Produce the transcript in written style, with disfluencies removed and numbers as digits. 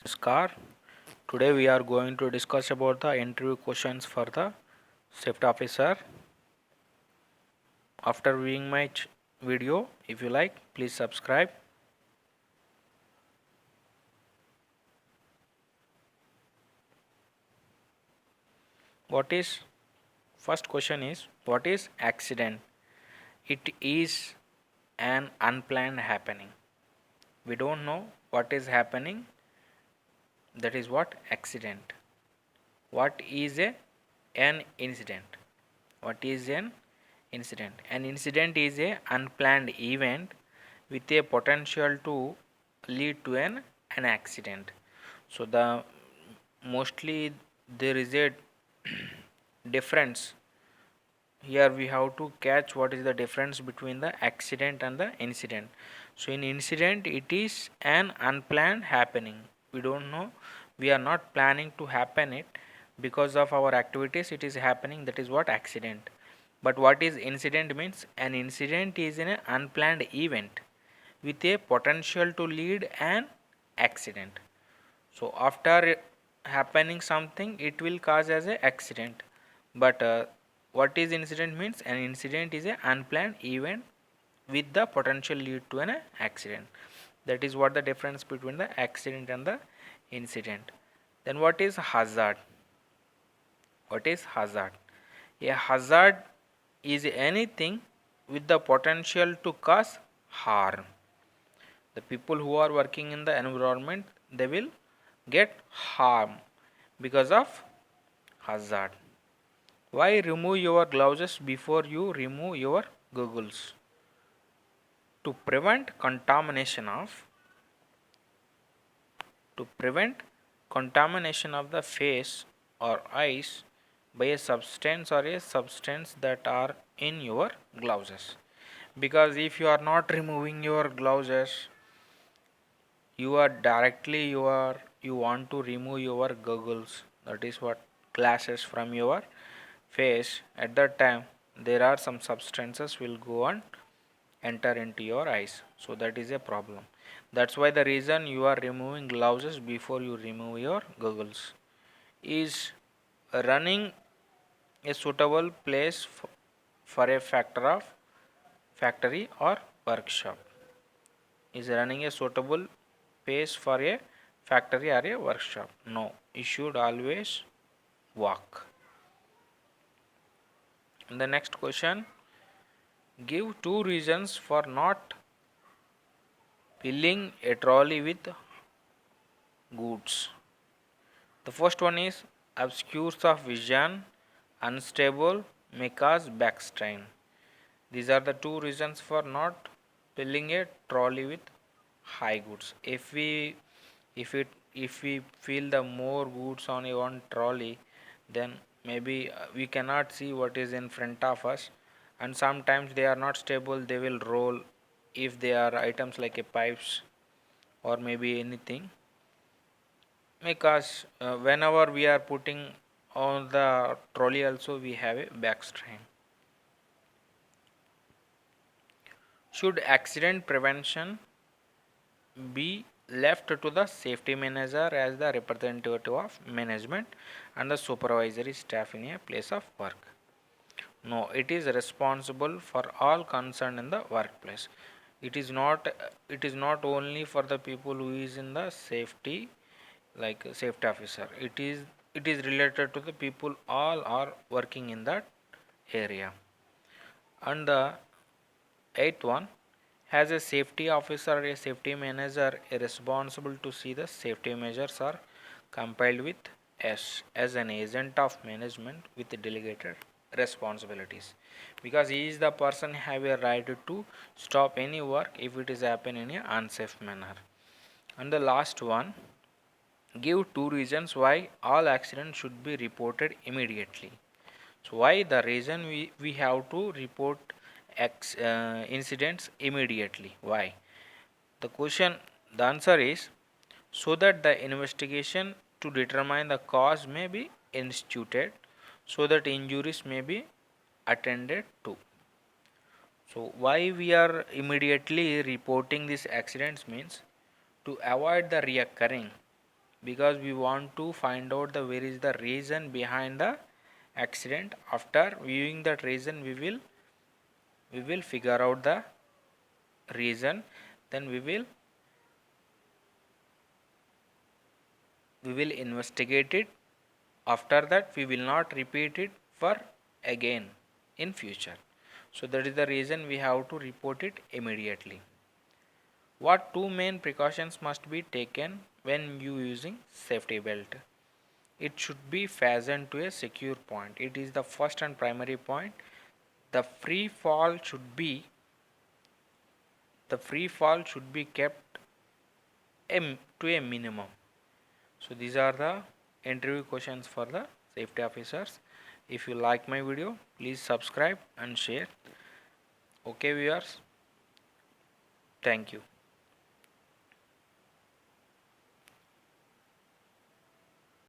Namaskar. Today we are going to discuss about the interview questions for the safety officer. After viewing my video, if you like, please subscribe. What is first question is what is accident? It is an unplanned happening. We don't know what is happening. That is what accident. What is an incident? What is an incident? An incident is a unplanned event with a potential to lead to an accident. So the mostly there is a difference. Here we have to catch what is the difference between the accident and the incident. So in incident it is an unplanned happening. We don't know, we are not planning to happen it, because of our activities it is happening. That is what accident. But what is incident means? An incident is an unplanned event with a potential to lead an accident. So after happening something, it will cause as a accident. But what is incident means? An incident is a unplanned event with the potential lead to an accident. That is what the difference between the accident and the incident. Then what is hazard? What is hazard? A hazard is anything with the potential to cause harm. The people who are working in the environment, they will get harm because of hazard. Why remove your gloves before you remove your goggles? To prevent contamination of the face or eyes by a substance or a substance that are in your gloves. Because if you are not removing your gloves, you want to remove your goggles, that is what, glasses from your face. At that time there are some substances will go and enter into your eyes, so that is a problem. That's why the reason you are removing gloves before you remove your goggles. Is running a suitable place for a factory or workshop? Is running a suitable place for a factory or a workshop? No, you should always walk. And the next question, give two reasons for not filling a trolley with goods. The first one is obscures of vision, unstable, may cause back strain. These are the two reasons for not filling a trolley with high goods. If we fill the more goods on a one trolley, then maybe we cannot see what is in front of us, and sometimes they are not stable, they will roll. If they are items like a pipes or maybe anything, because whenever we are putting on the trolley also we have a back strain. Should accident prevention be left to the safety manager as the representative of management and the supervisory staff in a place of work? No, it is responsible for all concerned in the workplace. It is not only for the people who is in the safety, like a safety officer. It is related to the people all are working in that area. And the eighth one, has a safety officer or a safety manager responsible to see the safety measures are compiled with S as an agent of management with delegated responsibilities, because he is the person have a right to stop any work if it is happen in a unsafe manner. And the last one, give two reasons why all accidents should be reported immediately. So why the reason we have to report incidents immediately? Why? The answer is so that the investigation to determine the cause may be instituted, so that injuries may be attended to. So why we are immediately reporting these accidents means to avoid the reoccurring. because we want to find out the where is the reason behind the accident. After viewing that reason, we will figure out the reason, then we will investigate it. After that, we will not repeat it for again in future. So that is the reason we have to report it immediately. What two main precautions must be taken when you using safety belt? It should be fastened to a secure point. It is the first and primary point. The free fall should be kept to a minimum. So these are the interview questions for the safety officers. If you like my video, please subscribe and share. Okay viewers, thank you.